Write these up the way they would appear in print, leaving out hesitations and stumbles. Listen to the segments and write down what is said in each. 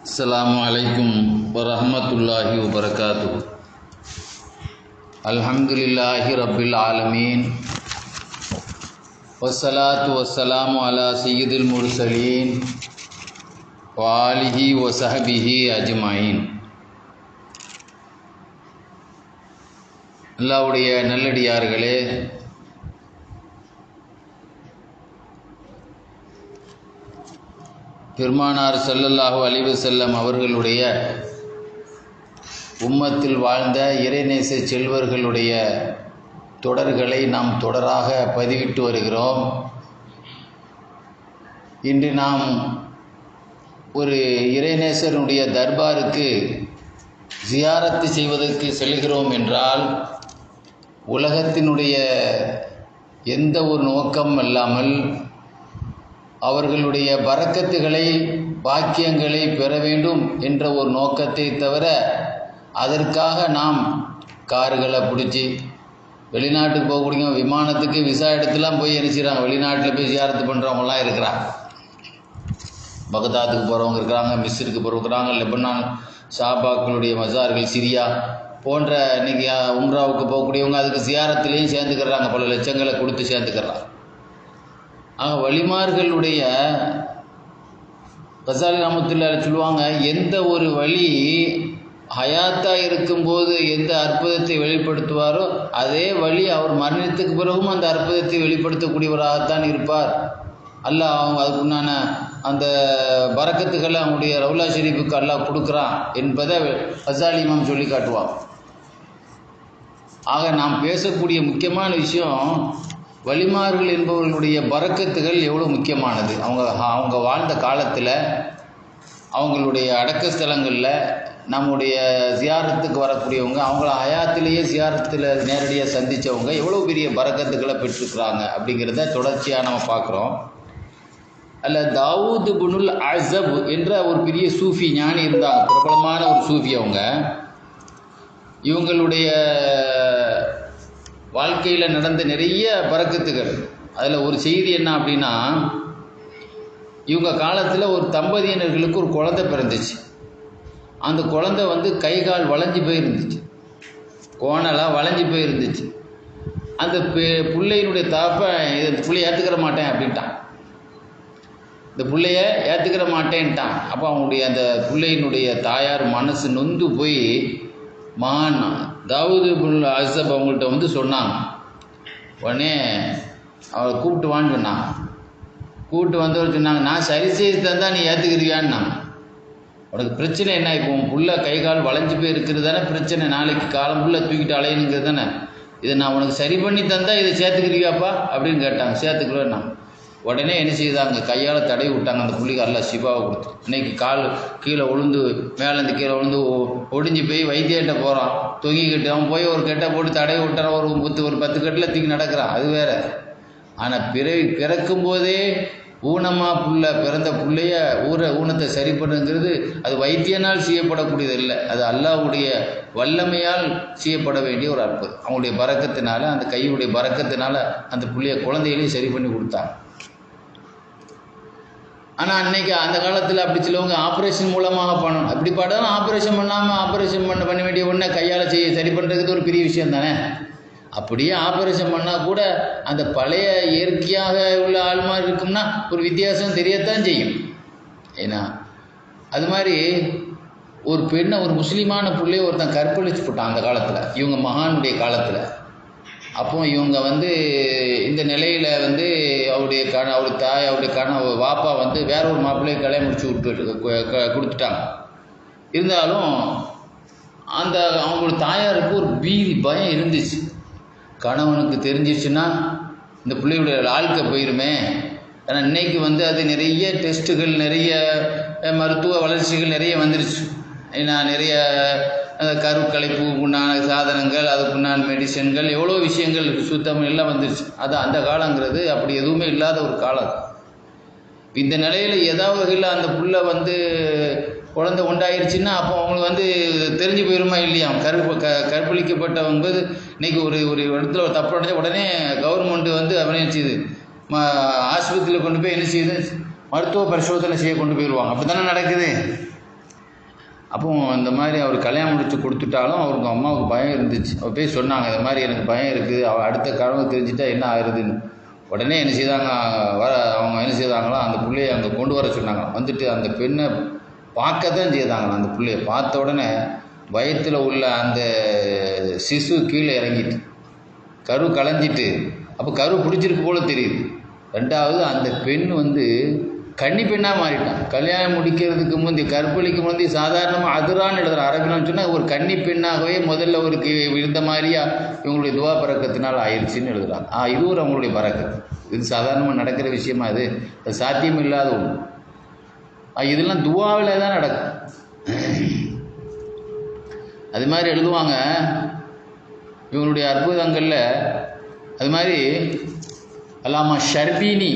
அஸ்ஸலாமு அலைக்கும் வரஹ்மத்துல்லாஹி வபரகாத்துஹு. அல்ஹம்துலில்லாஹி ரப்பில் ஆலமீன். வஸ்ஸலாத்து வஸ்ஸலாமு அலா சய்யிதில் முர்சலீன் வ ஆலிஹி வ ஸஹ்பிஹி அஜ்மஈன். அல்லாஹ்வுடைய நல்லடியார்களே, பெருமானார் ஸல்லல்லாஹு அலைஹி வஸல்லம் அவர்களுடைய உம்மத்தில் வாழ்ந்த இறைநேச செல்வர்களுடைய தொடர்களை நாம் தொடராக பதிவிட்டு வருகிறோம். இன்று நாம் ஒரு இறைநேசருடைய தர்பாருக்கு ஜியாரத்து செய்வதற்கு செல்கிறோம் என்றால், உலகத்தினுடைய எந்த ஒரு நோக்கம் இல்லாமல் அவர்களுடைய பரக்கத்துகளை பாக்கியங்களை பெற வேண்டும் என்ற ஒரு நோக்கத்தை தவிர, அதற்காக நாம் கார்களை பிடிச்சி வெளிநாட்டுக்கு போகக்கூடிய விமானத்துக்கு விசா எடுத்துலாம் போய் என்ன செய்கிறாங்க, வெளிநாட்டில் போய் ஜியாரத்து பண்ணுறவங்களாம் இருக்கிறாங்க. பகதாதுக்கு போகிறவங்க இருக்கிறாங்க, மிஸ்ருக்கு போகிறவங்க, லெபனான் ஷாபாக்களுடைய மசார்கள், சிரியா போன்ற இன்றைக்கி உம்ராவுக்கு போகக்கூடியவங்க அதுக்கு ஜியாரத்துலேயும் சேர்ந்துக்கிறாங்க, பல லட்சங்களை கொடுத்து சேர்ந்துக்கிறாங்க. ஆக வழிமார்களுடைய கசாலி ரஹ்மத்துல்லாஹி சொல்லுவாங்க, எந்த ஒரு வழி ஹயாத்தாக இருக்கும்போது எந்த அற்புதத்தை வெளிப்படுத்துவாரோ அதே வழி அவர் மரணத்துக்கு பிறகும் அந்த அற்புதத்தை வெளிப்படுத்தக்கூடியவராகத்தான் இருப்பார். அல்லாஹ் அவங்க அதுக்குண்டான அந்த பரக்கத்துக்களை அவங்களுடைய ரவுலா ஷெரீஃபுக்கு அல்லாஹ் கொடுக்குறான் என்பதை கசாலி இமாம் சொல்லி காட்டுவாங்க. ஆக நாம் பேசக்கூடிய முக்கியமான விஷயம், வலிமார்கள் என்பவர்களுடைய பரக்கத்துகள் எவ்வளோ முக்கியமானது. அவங்க வாழ்ந்த காலத்தில் அவங்களுடைய அடக்க ஸ்தலங்களில் நம்முடைய ஜியாரத்துக்கு வரக்கூடியவங்க, அவங்கள ஹயாத்திலேயே ஜியாரத்தில் நேரடியாக சந்தித்தவங்க எவ்வளோ பெரிய பரக்கத்துக்களை பெற்றிருக்கிறாங்க அப்படிங்கிறத தொடர்ச்சியாக நம்ம பார்க்குறோம். அதில் தாவூத் இப்னுல் அஸப் என்ற ஒரு பெரிய சூஃபி ஞானி இருந்தாங்க, பிரபலமான ஒரு சூஃபி. இவங்களுடைய வாழ்க்கையில் நடந்த நிறைய பரக்கத்துகள். அதில் ஒரு செய்தி என்ன அப்படின்னா, இவங்க காலத்தில் ஒரு தம்பதியினர்களுக்கு ஒரு குழந்தை பிறந்துச்சு. அந்த குழந்தை கை கால் வளைஞ்சி போயிருந்துச்சு, கோணலாக வளைஞ்சி போயிருந்துச்சு. அந்த பிள்ளையினுடைய இந்த பிள்ளைய ஏற்றுக்கிற மாட்டேன் அப்படின்ட்டான். இந்த பிள்ளைய ஏற்றுக்கிற மாட்டேன்ட்டான். அப்போ அவங்களுடைய அந்த பிள்ளையினுடைய தாயார் மனசு நொந்து போய் மகான் தாவூத் இப்னுல் அஸப் அவங்கள்ட்ட சொன்னாங்க. உடனே அவளை கூப்பிட்டு வான்னு சொன்னாங்க. கூப்பிட்டு வந்தவர் சொன்னாங்க, நான் சரி செய்து தந்தால் நீ ஏற்றுக்கிறியான்னாங்க. உனக்கு பிரச்சனை என்ன? இப்போ உன் புள்ள கை கால் வளைஞ்சி போய் இருக்கிறது தானே பிரச்சனை, நாளைக்கு காலம் புள்ள தூக்கிட்டு அலையணுங்கிறது தானே. இதை நான் உனக்கு சரி பண்ணி தந்தால் இதை சேர்த்துக்கிறியாப்பா அப்படின்னு கேட்டாங்க. சேர்த்துக்கிறேன்னா உடனே என்ன செய்தாங்க, கையால் தடவி விட்டாங்க. அந்த புள்ளிக்கு அல்லாஹ் ஷிஃபாவை கொடுத்து, இன்னைக்கு கால் கீழே விழுந்து மேலேருந்து கீழே விழுந்து ஒடிஞ்சு போய் வைத்தியர்கிட்ட போகிறான், தொங்கிக்கிட்டு. அவன் போய் ஒரு கெட்டை போட்டு தடவி விட்டான், ஒரு 10 கட்டில் தூக்கி நடக்கிறான், அது வேற. ஆனால் பிறக்கும் போதே ஊனமாக பிறந்த பிள்ளைய ஊனத்தை சரி பண்ணுங்கிறது அது வைத்தியனால் செய்யப்படக்கூடியது இல்லை, அது அல்லாஹ்வுடைய வல்லமையால் செய்யப்பட வேண்டிய ஒரு அற்புதம். அவங்களுடைய பரக்கத்தினால, அந்த கையுடைய பரக்கத்தினால அந்த பிள்ளைய குழந்தைகளையும் சரி பண்ணி கொடுத்தாங்க. ஆனால் அன்னைக்கு அந்த காலத்தில் அப்படி சிலவங்க ஆப்ரேஷன் மூலமாக பண்ணணும். அப்படி படம் ஆப்ரேஷன் பண்ணாமல் ஆப்ரேஷன் பண்ண வேண்டிய ஒன்றை கையால் சரி பண்ணுறதுக்கு ஒரு பெரிய விஷயம் தானே. அப்படியே ஆப்ரேஷன் பண்ணால் கூட அந்த பழைய இயற்கையாக உள்ள ஆள்மாதிரி இருக்கும்னா ஒரு வித்தியாசம் தெரியத்தான் செய்யும். ஏன்னா அது மாதிரி ஒரு பெண்ணை, ஒரு முஸ்லீமான பிள்ளைய ஒருத்தன் கற்பழிச்சு போட்டான் அந்த காலத்தில், இவங்க மகானுடைய காலத்தில். அப்போ இவங்க இந்த நிலையில் அவருடைய தாய், அவருடைய வாப்பா வேற ஒரு மாப்பிள்ளையை கல்யாணம் முடிச்சு கொடுத்துட்டாங்க. இருந்தாலும் அந்த அவங்களோட தாயாருக்கு ஒரு பயம் இருந்துச்சு. கணவனுக்கு தெரிஞ்சிச்சுன்னா இந்த பிள்ளையுடைய வாழ்க்கை போயிருமே. ஏன்னா இன்னைக்கு அது நிறைய டெஸ்ட்டுகள், நிறைய மருத்துவ வளர்ச்சிகள் நிறைய வந்துருச்சு. ஏன்னா நிறைய கருக்கலைப்பு உண்டான சாதனங்கள், அதுக்குண்டான மெடிசன்கள், எவ்வளோ விஷயங்கள் சுத்தம் எல்லாம் வந்துருச்சு. அது அந்த காலங்கிறது அப்படி எதுவுமே இல்லாத ஒரு காலம். இந்த நிலையில் ஏதாவது வகையில் அந்த புள்ள குழந்தை உண்டாயிருச்சுன்னா அப்போ அவங்களுக்கு தெரிஞ்சு போயிருமா இல்லையா. கற்பழிக்கப்பட்டவங்க இன்றைக்கி ஒரு இடத்துல ஒரு தப்பு நடந்தால் உடனே கவர்மெண்ட்டு அவனே செய்யுது, ஆஸ்பத்திரியில் கொண்டு போய் என்ன செய்யுது, மருத்துவ பரிசோதனை செய்ய கொண்டு போயிடுவாங்க. அப்படி தானே நடக்குது. அப்போ இந்த மாதிரி அவர் கல்யாணம் முடித்து கொடுத்துட்டாலும் அவருக்கு அம்மாவுக்கு பயம் இருந்துச்சு. அவர் போய் சொன்னாங்க, இந்த மாதிரி எனக்கு பயம் இருக்குது, அவள் அடுத்த கனவு தெரிஞ்சுட்டா என்ன ஆகுதுன்னு. உடனே என்ன செய்தாங்க, அவங்க என்ன செய்தாங்களோ அந்த பிள்ளையை அங்கே கொண்டு வர சொன்னாங்க. வந்துட்டு அந்த பெண்ணை பார்க்க தான் செய்தாங்களாம். அந்த பிள்ளையை பார்த்த உடனே வயத்தில் உள்ள அந்த சிசு கீழே இறங்கிட்டு கரு களைஞ்சிட்டு, அப்போ கரு பிடிச்சிருக்கு போல தெரியுது. ரெண்டாவது அந்த பெண் வந்து கன்னி பெண்ணாக மாறிட்டான். கல்யாணம் முடிக்கிறதுக்கு முந்தைய கற்பழிக்கு முந்தைய சாதாரணமாக அதுரான்னு எழுதுகிற அரபினான்னு சொன்னால் ஒரு கன்னி பெண்ணாகவே முதல்ல ஒரு இருந்த மாதிரியா இவங்களுடைய துவா பறக்கத்தினால் ஆயிடுச்சின்னு எழுதுகிறாங்க. இது ஒரு அவங்களுடைய பறக்கத்து. இது சாதாரணமாக நடக்கிற விஷயமா? அது சாத்தியம் இல்லாத ஒன்று. இதெல்லாம் துவாவில் தான் நடக்கும். அது மாதிரி எழுதுவாங்க இவங்களுடைய அற்புதங்களில். அது மாதிரி அல்லாமா ஷர்பீனி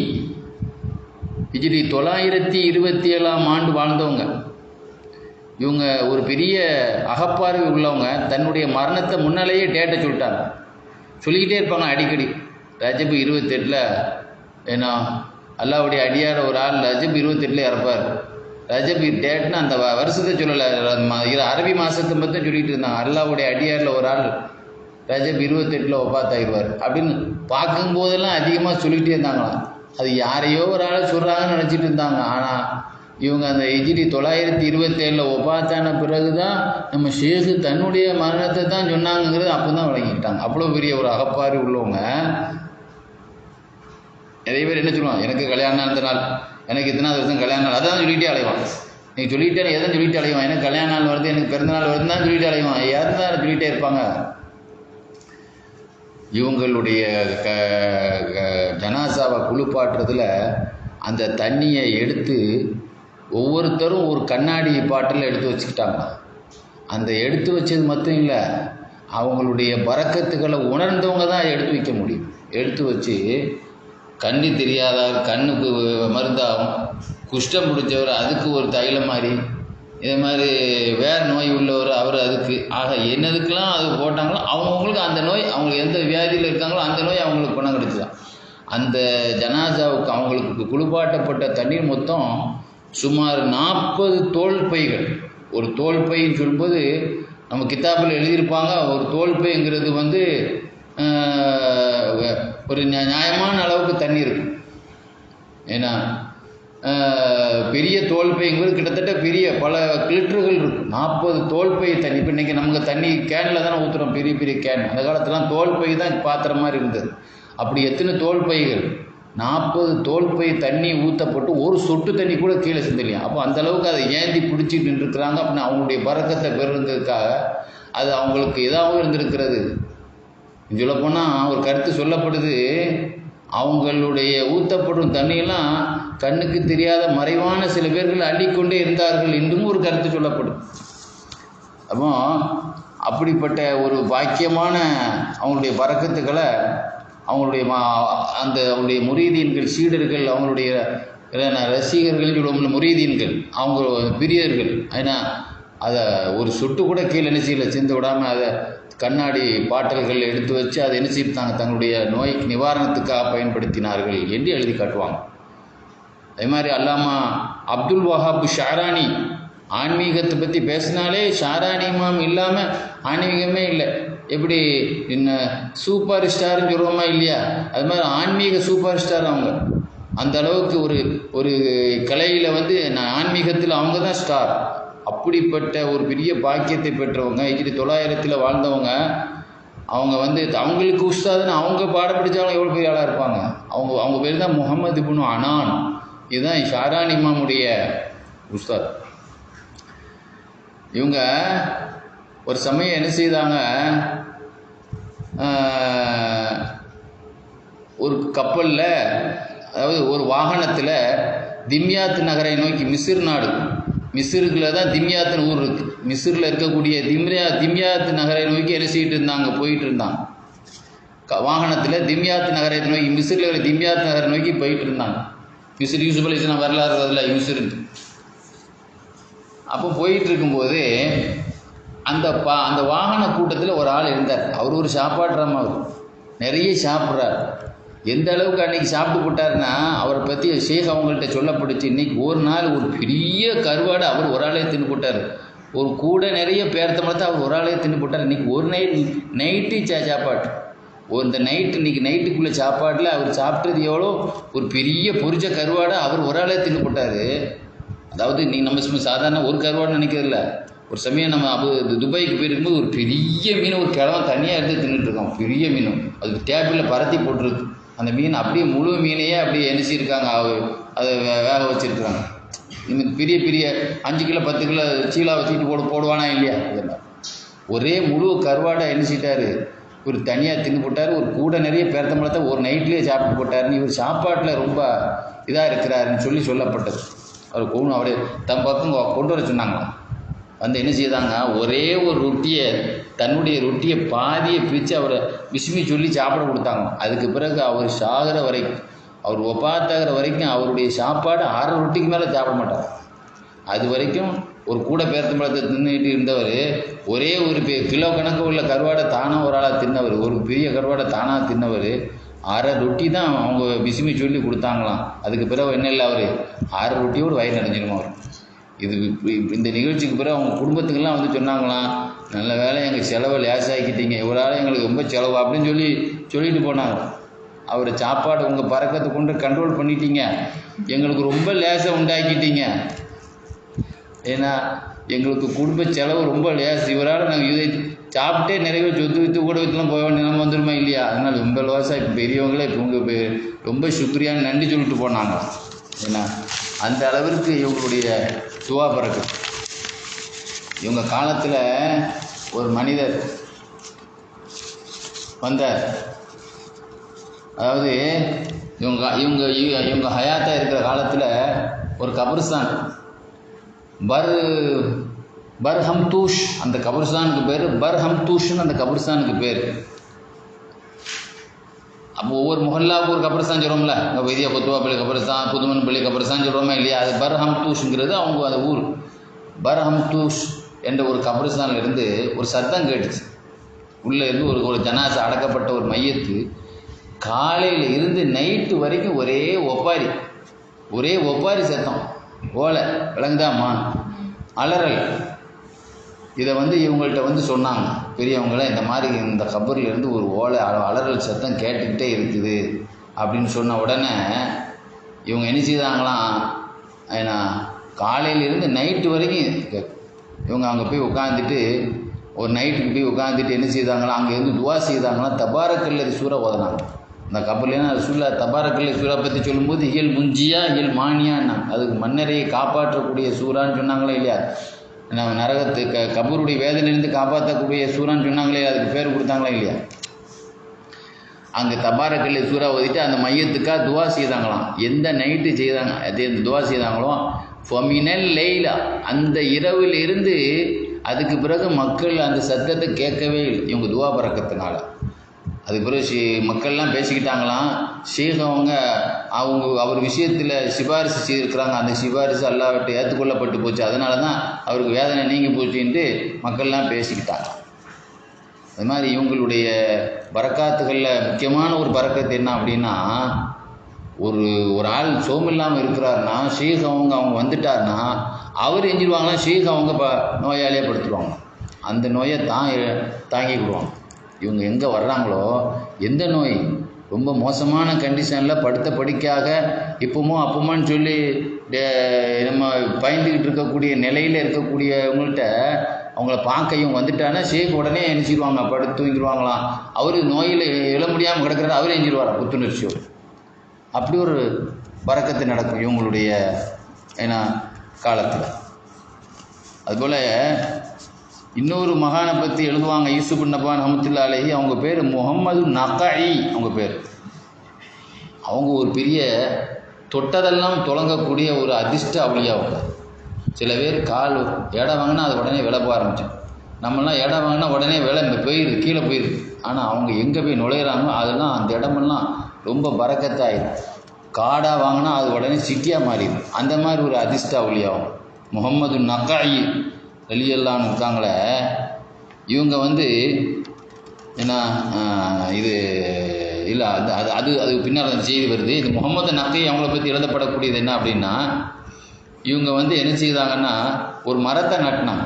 ஹிஜ்ரி 927ஆம் ஆண்டு வாழ்ந்தவங்க. இவங்க ஒரு பெரிய அகப்பார்வை உள்ளவங்க. தன்னுடைய மரணத்தை முன்னாலேயே டேட்டை சொல்லிட்டாங்க. சொல்லிக்கிட்டே இருப்பாங்க அடிக்கடி. ரஜப் 28 ஏன்னா அல்லாவுடைய அடியார் ஒரு ஆள் ரஜப் 28 இறப்பார். ரஜப் டேட்னு அந்த வருஷத்தை சொல்லலை, அரபி மாதத்தை மட்டும் சொல்லிகிட்டு இருந்தாங்க. அல்லாவுடைய அடியாரில் ஒரு ஆள் ரஜப் 28 ஒப்பாத்தாகிடுவார் அப்படின்னு பார்க்கும்போதெல்லாம் அதிகமாக சொல்லிகிட்டே இருந்தாங்களாம். அது யாரையோ ஒரு ஆள் சொல்கிறாங்கன்னு நினச்சிட்டு இருந்தாங்க. ஆனால் இவங்க அந்த ஹிஜ்ரி 927 ஒப்பாத்தான பிறகு தான் நம்ம ஷேகு தன்னுடைய மரணத்தை தான் சொன்னாங்கிறது அப்போ தான் வழங்கிக்கிட்டாங்க. அவ்வளோ பெரிய ஒரு அகப்பாரி உள்ளவங்க. நிறைய பேர் என்ன சொல்லுவாங்க, எனக்கு கல்யாணம் நடந்த நாள், எனக்கு இத்தனை வருஷம் கல்யாண நாள், அதான் சொல்லிகிட்டே அலைவான். நீங்கள் சொல்லிகிட்டே எதை சொல்லிகிட்டே அலைவான், எனக்கு கல்யாண நாள் வருது, எனக்கு பிறந்த நாள் வருதுன்னு தான் சொல்லிகிட்டே அலைவான். யாரும் தான் சொல்லிகிட்டே இருப்பாங்க. இவங்களுடைய ஜனாசாவை குளிப்பாட்டுறதுல அந்த தண்ணியை எடுத்து ஒவ்வொருத்தரும் ஒரு கண்ணாடி பாட்டில் எடுத்து வச்சுக்கிட்டாங்க. அந்த எடுத்து வச்சது மட்டும் இல்லை, அவங்களுடைய பரக்கத்துக்களை உணர்ந்தவங்க தான் எடுத்து வைக்க முடியும். எடுத்து வச்சு கண்ணு தெரியாதவர் கண்ணுக்கு மருந்தாகும், குஷ்டம் பிடிச்சவர் அதுக்கு ஒரு தைலம் மாதிரி, இதே மாதிரி வேறு நோய் உள்ளவர் அவர் அதுக்கு. ஆக என்னதுக்கெல்லாம் அது போட்டாங்களோ அவங்கவுங்களுக்கு அந்த நோய், அவங்க எந்த வியாதியில் இருக்காங்களோ அந்த நோய் அவங்களுக்கு குணம் கிடைச்சிதான். அந்த ஜனாசாவுக்கு அவங்களுக்கு குளிப்பாட்டப்பட்ட தண்ணீர் மொத்தம் சுமார் 40 தோல் பைகள். ஒரு தோல் பைன்னு சொல்லும்போது நம்ம கித்தாப்பில் எழுதியிருப்பாங்க, ஒரு தோல் பைங்கிறது வந்து ஒரு நியாயமான அளவுக்கு தண்ணி இருக்கும். ஏன்னா பெரிய தோல்பைங்கிறது கிட்டத்தட்ட பெரிய பல லிட்டர்கள் இருக்கும். 40 தோல்பை தண்ணி. இப்போ இன்றைக்கி நமக்கு தண்ணி கேனில் தானே ஊற்றுறோம், பெரிய பெரிய கேன். அந்த காலத்துலாம் தோல்பை தான் பாத்திர மாதிரி இருந்தது. அப்படி எத்தனை தோல்பைகள், 40 தோல்பை தண்ணி ஊற்றப்பட்டு ஒரு சொட்டு தண்ணி கூட கீழே சிந்தலையாம். அப்போ அந்தளவுக்கு அதை ஏந்தி பிடிச்சிட்டு நின்றுருக்குறாங்க. அப்படின்னு அவங்களுடைய பரக்கத்தை பெறுறதுக்காக அது அவங்களுக்கு எதாகவும் இருந்திருக்கிறது. சொல்லப்போனால் ஒரு கருத்து சொல்லப்படுது, அவங்களுடைய ஊற்றப்படும் தண்ணியெல்லாம் கண்ணுக்கு தெரியாத மறைவான சில பேர்கள் அள்ளிக்கொண்டே இருந்தார்கள் என்றும் ஒரு கருத்து சொல்லப்படும். அப்போ அப்படிப்பட்ட ஒரு பாக்கியமான அவங்களுடைய பரக்கத்துக்களை அவங்களுடைய அவங்களுடைய முரீதீன்கள், சீடர்கள், அவங்களுடைய ரசிகர்கள் சொல்லுவோம்ல முரீதீன்கள், அவங்க பிரியர்கள். ஏன்னா அதை ஒரு சொட்டு கூட கீழே என்ன செய்யலை, சிந்த விடாமல் அதை கண்ணாடி பாட்டல்கள் எடுத்து வச்சு அதை என்ன செய்தாங்க, தங்களுடைய நோய்க்கு நிவாரணத்துக்காக பயன்படுத்தினார்கள் என்று எழுதி காட்டுவாங்க. அதே மாதிரி அல்லாமா அப்துல் வஹாப் ஷாரானி ஆன்மீகத்தை பற்றி பேசினாலே ஷாரானி இமாம் இல்லாமல் ஆன்மீகமே இல்லை. எப்படி சூப்பர் ஸ்டார்னு சொல்லுவோமா இல்லையா, அது மாதிரி ஆன்மீக சூப்பர் ஸ்டார் அவங்க. அந்த அளவுக்கு ஒரு கலையில் வந்து ஆன்மீகத்தில் அவங்க தான் ஸ்டார். அப்படிப்பட்ட ஒரு பெரிய பாக்கியத்தை பெற்றவங்க, ஹிஜ்ரி 900 வாழ்ந்தவங்க. அவங்க வந்து அவங்களுக்கு உஸ்தாதுன்னு அவங்க பாடம் படித்தவங்க எவ்வளோ பெரிய ஆளாக இருப்பாங்க. அவங்க பேர் தான் முகமது இப்னு அனான். இதுதான் ஷாரான் இமாமுடைய உஸ்தாத். இவங்க ஒரு சமயம் என்ன செய்தாங்க, ஒரு கப்பலில், அதாவது ஒரு வாகனத்தில் திம்யாத் நகரை நோக்கி, மிஸ்ர் நாடு, மிஸ்ருக்குள்ள தான் திம்யாத்துன்னு ஊர் இருக்குது. மிஸ்ரில் இருக்கக்கூடிய திம்யாத் நகரை நோக்கி என்ன செய்யிட்டு இருந்தாங்க, போயிட்டு இருந்தாங்க வாகனத்தில். திம்யாத் நகரை நோக்கி, மிஸ்ரில் இருக்கிற திம்யாத் நகரை நோக்கி போயிட்டு இருந்தாங்க. மிஸ்ர் யூசுப் அலைஹிஸ்ஸலாம் வரலாறு அதில் மிஸ்ருன்ட்டு. அப்போ போயிட்டு இருக்கும்போது அந்த வாகன கூட்டத்தில் ஒரு ஆள் இருந்தார். அவர் ஒரு சாப்பாடுறாம, அவர் நிறைய சாப்பிட்றார். எந்த அளவுக்கு அன்றைக்கி சாப்பிட்டு போட்டார்னா, அவரை பற்றி ஷேக் அவங்கள்ட்ட சொல்லப்படுச்சு, இன்றைக்கி ஒரு நாள் ஒரு பெரிய கருவாடு அவர் ஒரு ஆளே தின்னு போட்டார். ஒரு கூட நிறைய பேர்த்தம்பழத்தை அவர் ஒரு ஆளே தின்னு போட்டார். இன்றைக்கி ஒரு நைட்டு சாப்பாடு இந்த இன்றைக்கி நைட்டுக்குள்ளே சாப்பாட்டில் அவர் சாப்பிட்டது எவ்வளோ, ஒரு பெரிய பொரிச்ச கருவாடை அவர் ஒரு ஆளே தின்னு போட்டார். அதாவது நம்ம சாதாரண ஒரு கருவாடு நினைக்கிறதில்ல. ஒரு சமயம் நம்ம துபாய்க்கு போயிருக்கும்போது ஒரு பெரிய மீன் ஒரு கிழவன் தனியாக எடுத்து தின்னுட்டு இருக்கோம். பெரிய மீன் அது டேபிளில் பரத்தி போட்டிருக்கு. அந்த மீன் அப்படியே முழு மீனையே அப்படியே எணிச்சிருக்காங்க, அதை வேக வச்சுருக்குறாங்க. பெரிய பெரிய 5 கிலோ 10 கிலோ சீலா வச்சுக்கிட்டு போடுவானா இல்லையா, இதெல்லாம் ஒரே முழு கருவாடை எணிச்சிட்டாரு. இவர் தனியாக தின்னு போட்டார். ஒரு கூட நிறைய பேர்த்தம்பழத்தை ஒரு நைட்லேயே சாப்பிட்டு போட்டாருன்னு இவர் சாப்பாட்டில் ரொம்ப இதாக இருக்கிறாருன்னு சொல்லப்பட்டது. அவர் அவரே தம் பக்கம் கொண்டு வர சொன்னாங்களாம். வந்து என்ன செய்தாங்க, ஒரே ஒரு ரொட்டியை தன்னுடைய ரொட்டியை பாதியை பிரித்து அவரை பிஸ்மி சொல்லி சாப்பிட கொடுத்தாங்க. அதுக்கு பிறகு அவர் சாகிற வரைக்கும், அவர் ஒப்பாத்தாகிற வரைக்கும் அவருடைய சாப்பாடு 6 ரொட்டிக்கு மேலே சாப்பிட மாட்டார். அது வரைக்கும் ஒரு கூட பேர்த்தம்பழத்தை தின்னுட்டு இருந்தவர் ஒரே ஒரு கிலோ கணக்கு உள்ள கருவாடை தானாக ஒரு ஆளாக தின்னவர், ஒரு பெரிய கருவாடை தானாக தின்னவர் 6 ரொட்டி தான் அவங்க பிஸ்மி சொல்லி கொடுத்தாங்களாம். அதுக்கு பிறகு என்ன இல்லை, அவர் 6 ரொட்டியோடு வயிறு அடைஞ்சிடுமா அவர். இந்த நிகழ்ச்சிக்கு பிறகு அவங்க குடும்பத்துக்கெல்லாம் வந்து சொன்னாங்களாம், நல்ல வேலை எங்கள் செலவை லேசாக்கிட்டீங்க, இவரால் எங்களுக்கு ரொம்ப செலவு அப்படின்னு சொல்லிட்டு போனாங்க. அவர் சாப்பாடு உங்கள் பறக்கத்தை கொண்டு கண்ட்ரோல் பண்ணிட்டீங்க, எங்களுக்கு ரொம்ப லேசாக உண்டாக்கிட்டீங்க. ஏன்னா எங்களுக்கு குடும்ப செலவு ரொம்ப லேஸ், இவரால் நாங்கள் இதை சாப்பிட்டே நிறைய சொத்து வித்து கூட வித்துலாம் போக வேண்டிய நம்ம வந்துடுமா இல்லையா. அதனால் ரொம்ப லேசாக இப்போ பெரியவங்களே இவங்க ரொம்ப சுக்ரியான்னு நன்றி சொல்லிட்டு போனாங்க. ஏன்னா அந்த அளவிற்கு இவங்களுடைய துவா பறக்கு. இவங்க காலத்தில் ஒரு மனிதர் வந்தார். அதாவது இவங்க ஹயாத்தாக இருக்கிற காலத்தில் ஒரு கபர்ஸ்தான் பர்ஹம்தூஷ், அந்த கபர்ஸ்தானுக்கு பேர் பர்ஹம்தூஷ்னு அந்த கபர்ஸ்தானுக்கு பேர். அப்போ ஒவ்வொரு முஹல்லாவுக்கு ஒரு கபர்ஸ்தான் சொல்கிறோம்ல, இங்கே பெரிய கொத்துவாப்பள்ளி கபர்ஸ்தான், புதுமன்பள்ளி கபர்ஸ்தான் சொல்கிறோமா இல்லையா, அது பர்ஹம்தூஷ்ங்கிறது அவங்க அந்த ஊர். பர்ஹம்தூஷ் என்ற ஒரு கபர்ஸ்தான்லேருந்து ஒரு சத்தம் கேட்டுச்சு. உள்ளே இருந்து ஒரு ஜனாசா அடக்கப்பட்ட ஒரு மையத்து காலையில் இருந்து நைட்டு வரைக்கும் ஒரே ஒப்பாரி சத்தம், ஓலை விளங்குதாம்மா, அலறல். இதை இவங்கள்ட்ட சொன்னாங்க பெரியவங்கள, இந்த மாதிரி இந்த கபர்லேருந்து ஒரு ஓலை அலறல் சத்தம் கேட்டுக்கிட்டே இருக்குது அப்படின்னு சொன்ன உடனே இவங்க என்ன செய்தாங்களாம், ஏன்னா காலையிலேருந்து நைட்டு வரைக்கும் இவங்க அங்கே போய் உட்காந்துட்டு ஒரு நைட்டுக்கு போய் உட்காந்துட்டு என்ன செய்தாங்களாம், அங்கேருந்து துவா செய்தாங்களாம், தபாரக்கல்லதி சூறா ஓதுனாங்க. இந்த கபர்லேனா ரசூலுல்லாஹ் தபாரக்கல்லதி சூறா பற்றி சொல்லும்போது இயல் முஞ்சியா இயல் மானியான்னா, அதுக்கு மன்னரையை காப்பாற்றக்கூடிய சூறான்னு சொன்னாங்களே இல்லையா, நம்ம நரகத்து கபூருடைய வேதனையிலேருந்து காப்பாற்றக்கூடிய சூறான்னு சொன்னாங்களே, அதுக்கு பேர் கொடுத்தாங்களா இல்லையா. அங்கே தபாரக்கல்லி சூறா ஓதிட்டு அந்த மையத்துக்காக துவா செய்தாங்களாம். எந்த நைட்டு செய்தாங்க அதே அந்த துவா செய்தாங்களோ, ஃபமினல் லைலா, அந்த இரவிலிருந்து அதுக்கு பிறகு மக்கள் அந்த சத்தத்தை கேட்கவே இல்லை இவங்க துவா பறக்கிறதுனால. அதுக்கு பிறகு மக்கள்லாம் பேசிக்கிட்டாங்களாம், ஷேக் அவர் விஷயத்தில் சிபாரிசு செய்திருக்கிறாங்க, அந்த சிபாரிசு அல்லாஹ்விட்டு ஏற்றுக்கொள்ளப்பட்டு போச்சு, அதனால தான் அவருக்கு வேதனை நீங்கி போச்சுன்ட்டு மக்கள்லாம் பேசிக்கிட்டாங்க. அது மாதிரி இவங்களுடைய பரக்காத்துகளில் முக்கியமான ஒரு பரக்கத்து என்ன அப்படின்னா, ஒரு ஆள் சோமில்லாமல் இருக்கிறாருன்னா ஷேக் அவங்க வந்துட்டாருன்னா அவர் எஞ்சிடுவாங்களாம், ஷேக் அவங்க நோயாளியே படுத்துடுவாங்க, அந்த நோயை தாங்கிக்கிடுவாங்க. இவங்க எங்கே வர்றாங்களோ, எந்த நோய் ரொம்ப மோசமான கண்டிஷனில் படுத்த படிக்காக இப்போமோ அப்போமான்னு சொல்லி நம்ம பயந்துக்கிட்டு இருக்கக்கூடிய நிலையில் இருக்கக்கூடியவங்கள்ட்ட அவங்கள பார்க்க இவங்க வந்துட்டாங்கன்னா ஷேக் உடனே எணிச்சிடுவாங்க, படுத்து தூங்கிடுவாங்களாம். அவர் நோயில் எழ முடியாமல் கிடக்கிறாரு, அவரே எஞ்சிடுவாரா புத்துணர்ச்சியோடு. அப்படி ஒரு பறக்கத்து நடக்கும் இவங்களுடைய காலத்தில். அதுபோல் இன்னொரு மகானை பற்றி எழுதுவாங்க, யூசுப் நபான் ரஹ்மத்துல்லாஹி அலைஹி. அவங்க பேர் முஹம்மது நகஇ. அவங்க பேர், அவங்க ஒரு பெரிய தொட்டதெல்லாம் தொடங்கக்கூடிய ஒரு அதிர்ஷ்ட அவுலியாவுங்க. சில பேர் கால் இடம் வாங்கினா அது உடனே விலை போக ஆரம்பிச்சோம். நம்மளாம் இடம் வாங்கினா உடனே விலை போயிடுது, கீழே போயிடுது. ஆனால் அவங்க எங்கே போய் நுழையிறாங்களோ அதெல்லாம் அந்த இடமெல்லாம் ரொம்ப பறக்கத்தாயிடும். காடாக வாங்கினா அது உடனே சிட்டியாக மாறிடும். அந்த மாதிரி ஒரு அதிர்ஷ்ட அவுலியாவும் முஹம்மது நகஇ ரலியல்லாஹு இருக்காங்களே. இவங்க என்ன இது இல்லை, அது பின்னால் அந்த செய்தி வருது. இது முஹம்மது நகஇ அவங்கள பற்றி எழுதப்படக்கூடியது என்ன அப்படின்னா, இவங்க என்ன செய்தாங்கன்னா ஒரு மரத்தை நட்டினாங்க.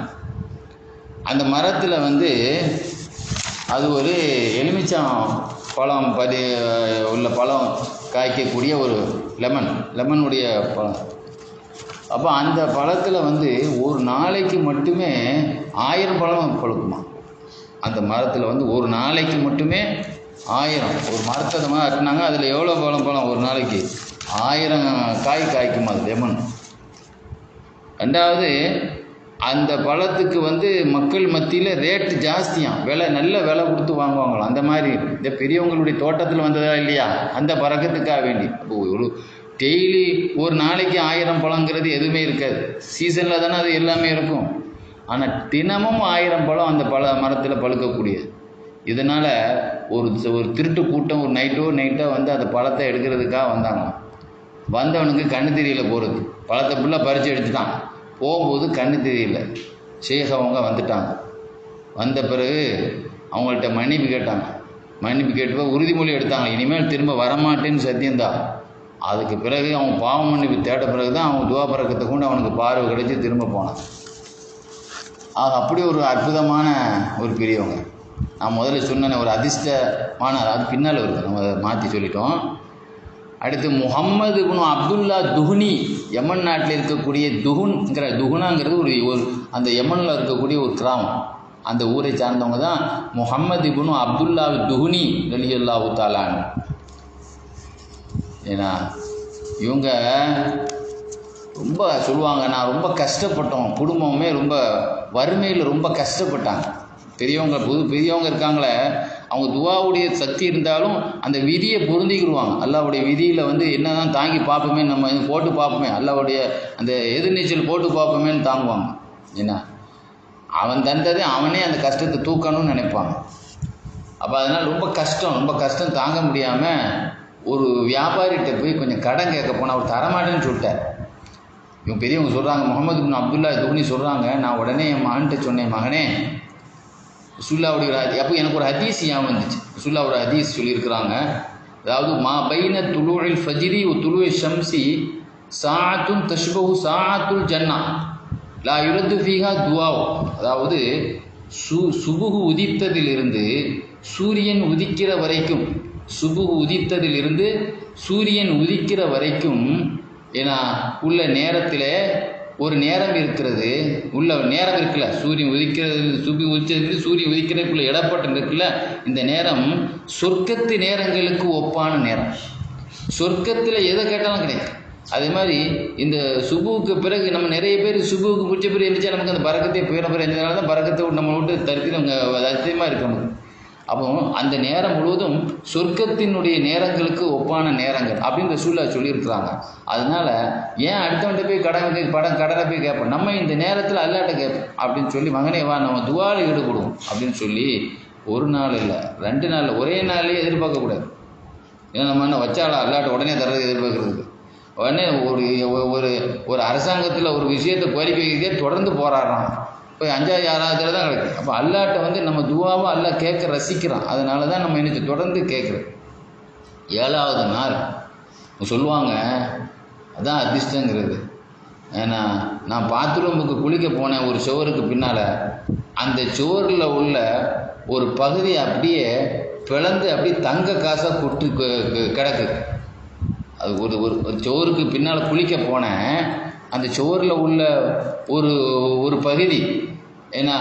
அந்த மரத்தில் வந்து அது ஒரு எலுமிச்சம் பழம் உள்ள பழம் காய்க்கக்கூடிய ஒரு லெமனுடைய பழம். அப்போ அந்த பழத்தில் வந்து ஒரு நாளைக்கு மட்டுமே 1000 பழம் பழுக்குமா. அந்த மரத்தில் வந்து ஒரு நாளைக்கு மட்டுமே 1000, ஒரு மரத்தை அந்த மாதிரி அட்டினாங்க, அதில் எவ்வளோ பழம் ஒரு நாளைக்கு 1000 காய் காய்க்குமா அது லெமன். ரெண்டாவது, அந்த பழத்துக்கு வந்து மக்கள் மத்தியில் ரேட்டு ஜாஸ்தியாம், நல்ல விலை கொடுத்து வாங்குவாங்களாம். அந்த மாதிரி இந்த பெரியவங்களுடைய தோட்டத்தில் வந்ததா இல்லையா, அந்த பறக்கத்துக்காக வேண்டி. அப்போ ஒரு டெய்லி ஒரு நாளைக்கு 1000 பழங்கிறது எதுவுமே இருக்காது. சீசனில் தானே அது எல்லாமே இருக்கும். ஆனால் தினமும் 1000 பழம் அந்த மரத்தில் பழுக்கக்கூடியது. இதனால் ஒரு திருட்டு கூட்டம் ஒரு நைட்டோ வந்து அந்த பழத்தை எடுக்கிறதுக்காக வந்தாங்க. வந்தவனுக்கு கண்ணு தெரியல போகிறது, பழத்தை ஃபுல்லாக பறித்து எடுத்துட்டான். போகும்போது கண்ணு தெரியல. ஷேக் அவங்க வந்துட்டாங்க. வந்த பிறகு அவங்கள்ட்ட மன்னிப்பு கேட்டாங்க. மன்னிப்பு கேட்டு உறுதிமொழி எடுத்தாங்க, இனிமேல் திரும்ப வரமாட்டேன்னு சத்தியம்தான். அதுக்கு பிறகு அவன் பாவம் மன்னிப்பு தேட்ட பிறகு தான் அவன் துவா பறக்கத்தை கொண்டு அவனுக்கு பார்வை கிடைச்சி திரும்ப போனான். அப்படி ஒரு அற்புதமான ஒரு பெரியவங்க. நான் முதல்ல சொன்ன ஒரு அதிர்ஷ்டமான, அது பின்னால் வருது, நம்ம அதை மாற்றி சொல்லிட்டோம். அடுத்து முஹம்மது இப்னு அப்துல்லா துஹ்னி, யமன் நாட்டில் இருக்கக்கூடிய துஹுனாங்கிறது ஒரு அந்த யமனில் இருக்கக்கூடிய ஒரு கிராமம். அந்த ஊரை சார்ந்தவங்க தான் முஹம்மது இப்னு அப்துல்லா துஹ்னி ரலியல்லாஹு தஆலா. ஏன்னா இவங்க ரொம்ப சொல்லுவாங்க, நான் ரொம்ப கஷ்டப்பட்டோம், குடும்பமே ரொம்ப வறுமையில் ரொம்ப கஷ்டப்பட்டாங்க. பெரியவங்க இருக்காங்களே, அவங்க துவாவுடைய சக்தி இருந்தாலும் அந்த விதியை பொருந்திக்கிடுவாங்க. அல்லாவுடைய விதியில் வந்து என்ன தான் தாங்கி பார்ப்போமே, நம்ம போட்டு பார்ப்போமே, அல்லாவுடைய அந்த எதிர்நீச்சல் போட்டு பார்ப்போமேன்னு தாங்குவாங்க. என்ன அவன் தந்ததே அவனே அந்த கஷ்டத்தை தூக்கணும்னு நினைப்பாங்க. அப்போ அதனால் ரொம்ப கஷ்டம் தாங்க முடியாமல் ஒரு வியாபாரிகிட்ட போய் கொஞ்சம் கடன் கேட்க போனால் அவர் தரமாட்டேன்னு சொல்லிட்டார். இவங்க பெரியவங்க சொல்கிறாங்க, முஹம்மது இப்னு அப்துல்லா துஹ்னி சொல்கிறாங்க, நான் உடனே என் மகன்கிட்ட சொன்னேன், மகனே ரசூலுல்லாஹ்வுடைய அப்போ எனக்கு ஒரு ஹதீஸ் ஞாபகம் வந்துச்சு. ரசூலுல்லாஹ் ஒரு ஹதீஸ் சொல்லியிருக்கிறாங்க, அதாவது மா பைன துலூஇல் ஃபஜ்ரி வ துலூஇ ஷம்ஸி சாஅத்துன் தஷ்பஹு சாஅத்துல் ஜன்னா லா யுரத்து ஃபீஹா துஆவ். அதாவது சுபுகு உதித்ததிலிருந்து சூரியன் உதிக்கிற வரைக்கும், சூரியன் உதிக்கிற வரைக்கும் ஏன்னா உள்ள நேரத்தில் ஒரு நேரம் இருக்கிறது, உள்ள நேரம் இருக்குல்ல, சூரியன் உதிக்கிறது சூரியன் உதிக்கிறதுக்குள்ள இடப்பட்டு இருக்குல்ல, இந்த நேரம் சொர்க்கத்து நேரங்களுக்கு ஒப்பான நேரம். சொர்க்கத்தில் எதை கேட்டாலும் கிடைக்கும். அதே மாதிரி இந்த சுபுவுக்கு பிறகு நம்ம நிறைய பேர் சுபுவுக்கு பிடிச்ச பிறகு இருந்துச்சா நமக்கு அந்த பறக்கத்தை போயிட இருந்ததுனால தான் பறக்கத்தை நம்ம விட்டு தடுத்து நம்ம அதிகமாக இருக்கணும். அப்போ அந்த நேரம் முழுவதும் சொர்க்கத்தினுடைய நேரங்களுக்கு ஒப்பான நேரங்கள் அப்படின்னு ரசூலுல்லாஹ் சொல்லியிருக்கிறாங்க. அதனால ஏன் அடுத்தவன்கிட்ட போய் கடனை போய் கேட்போம், நம்ம இந்த நேரத்தில் அல்லாட்ட கேட்போம் அப்படின்னு சொல்லி, மகனே வா நம்ம துவாவில் ஈடுபடுவோம் அப்படின்னு சொல்லி, ஒரு நாள் இல்லை 2 நாள் ஒரே நாள்லேயே எதிர்பார்க்கக்கூடாது. ஏன்னா நம்ம என்ன வச்சாலா அல்லாட்ட உடனே தர்றது எதிர்பார்க்கறதுக்கு. உடனே ஒரு அரசாங்கத்தில் ஒரு விஷயத்தை கோரிக்கை வைக்கிறதே தொடர்ந்து போராடுறான், போய் 5வது 6வது தான் கிடைக்கும். அப்போ அல்லாட்ட வந்து நம்ம துவாவை அல்லாஹ் கேட்க ரசிக்கிறான். அதனால தான் நம்ம இன்னைக்கு தொடர்ந்து கேட்குறோம். 7வது நாள் சொல்லுவாங்க, அதான் அதிர்ஷ்டங்கிறது. ஏன்னா நான் பாத்ரூமுக்கு குளிக்க போனேன், ஒரு சுவருக்கு பின்னால் அந்த சுவரில் உள்ள ஒரு பகுதி அப்படியே பிளந்து அப்படியே தங்க காசாக கொட்டு கிடக்குது. அது ஒரு சுவருக்கு பின்னால் குளிக்க போனேன், அந்த சுவரில் உள்ள ஒரு பகுதி ஏன்னா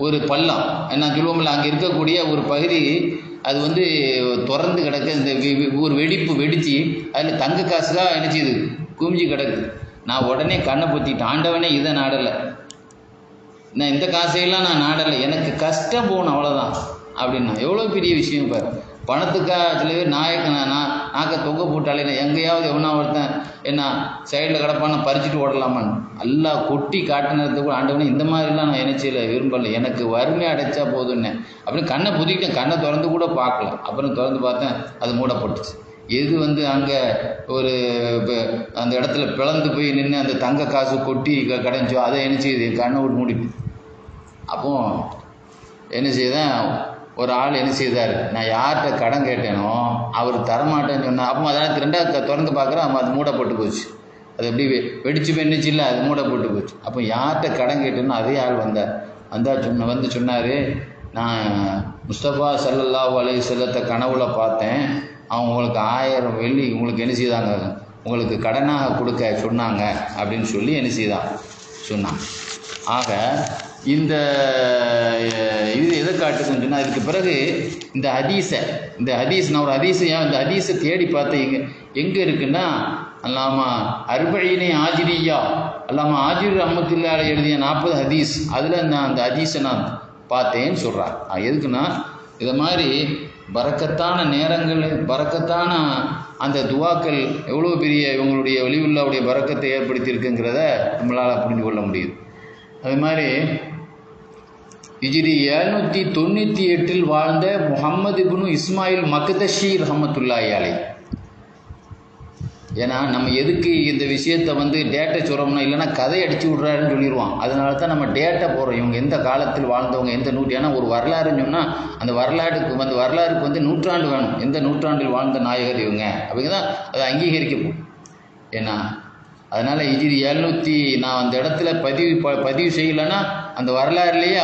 ஒரு பள்ளம் என்ன சொல்லுவோம்ல, அங்கே இருக்கக்கூடிய ஒரு பகுதி அது வந்து திறந்து கிடக்கு. இந்த ஒரு வெடிச்சு அதில் தங்க காசுக்காக நினச்சிது குமிஞ்சு கிடக்கு. நான் உடனே கண்ணை பொத்திட்டேன், ஆண்டவனே இதை நாடலை, நான் இந்த காசையெல்லாம் நான் நாடலை, எனக்கு கஷ்டம் போகணும் அவ்வளோதான் அப்படின்னா. எவ்வளோ பெரிய விஷயம் பாரு. பணத்துக்காக சில பேர் நாக்க தொங்க போட்டாலே எங்கேயாவது எவனா ஒருத்தன் என்ன சைடில் கிடப்பான்னு பறிச்சுட்டு ஓடலாமான்னு எல்லாம் கொட்டி காட்டினதுக்கு கூட, ஆண்டவனே இந்த மாதிரிலாம் நான் நினைச்சில விரும்பலை, எனக்கு வறுமை அடைச்சா போதுன்னே அப்படின்னு கண்ணை புதிக்கிட்டேன். கண்ணை திறந்து கூட பார்க்கல. அப்புறம் திறந்து பார்த்தேன், அது மூடப்பட்டுச்சு. எது வந்து அங்கே அந்த இடத்துல பிளந்து போய் நின்று அந்த தங்க காசு கொட்டி கடைஞ்சோ அதை நினச்சி கண்ணை விட்டு மூடிட்டு. அப்போ என்ன செய்தேன், ஒரு ஆள் என்ன செய்தார், நான் யார்கிட்ட கடன் கேட்டேனோ அவர் தரமாட்டேன்னு சொன்னேன். அப்போ அதனால் 2வது திறந்து பார்க்குறேன், அது மூடப்பட்டு போச்சு. அது எப்படி வெடிச்சு வெண்ணிச்சு இல்லை, அது மூடப்பட்டு போச்சு. அப்போ யார்கிட்ட கடன் கேட்டோன்னு அதே ஆள் வந்து சொன்னார், நான் முஸ்தபா ஸல்லல்லாஹு அலைஹி வஸல்லத்தை கனவுல பார்த்தேன், அவங்க உங்களுக்கு 1000 வெள்ளி உங்களுக்கு என்ன செய்தாங்க, உங்களுக்கு கடனாக கொடுக்க சொன்னாங்க அப்படின்னு சொல்லி என்ன செய்தான் சொன்னான். ஆக இந்த இது எதை காட்டுக்குன்னு சொன்னால், இதுக்கு பிறகு இந்த ஹதீஸ் நான் ஒரு இந்த ஹதீஸை தேடி பார்த்தேன், எங்கே இருக்குன்னா அல்லாமா அர்பஈனே ஆஜிரியா, அல்லாமா ஆஜிர் ரஹ்மத்துல்லாஹி அலைஹி எழுதிய 40 ஹதீஸ், அதில் நான் அந்த ஹதீஸை நான் பார்த்தேன்னு சொல்கிறான். எதுக்குன்னா இதை மாதிரி பரக்கத்தான நேரங்கள், பரக்கத்தான அந்த துவாக்கள் எவ்வளோ பெரிய இவங்களுடைய வலியுல்லாவுடைய பரக்கத்தை ஏற்படுத்தியிருக்குங்கிறத நம்மளால் புரிந்து கொள்ள முடியுது. அது மாதிரி ஹிஜ்ரி 798 வாழ்ந்த முஹம்மது இப்னு இஸ்மாயில் மக்தஷி ரஹ்மத்துல்லாஹி அலைஹி. ஏன்னா நம்ம எதுக்கு இந்த விஷயத்தை டேட்டை சொல்கிறோம்னா, இல்லைன்னா கதை அடித்து விட்றாருன்னு சொல்லிடுவான். அதனால தான் நம்ம டேட்டை போடுறோம், இவங்க எந்த காலத்தில் வாழ்ந்தவங்க, எந்த ஏன்னா ஒரு வரலாறுன்னு சொன்னால் அந்த வரலாறுக்கு நூற்றாண்டு வேணும், எந்த நூற்றாண்டில் வாழ்ந்த நாயகர் இவங்க அப்படிங்க தான் அதை அங்கீகரிக்கப்படும். ஏன்னா அதனால் ஹிஜ்ரி 700 நான் அந்த இடத்துல பதிவு செய்யலைன்னா அந்த வரலாறுலேயே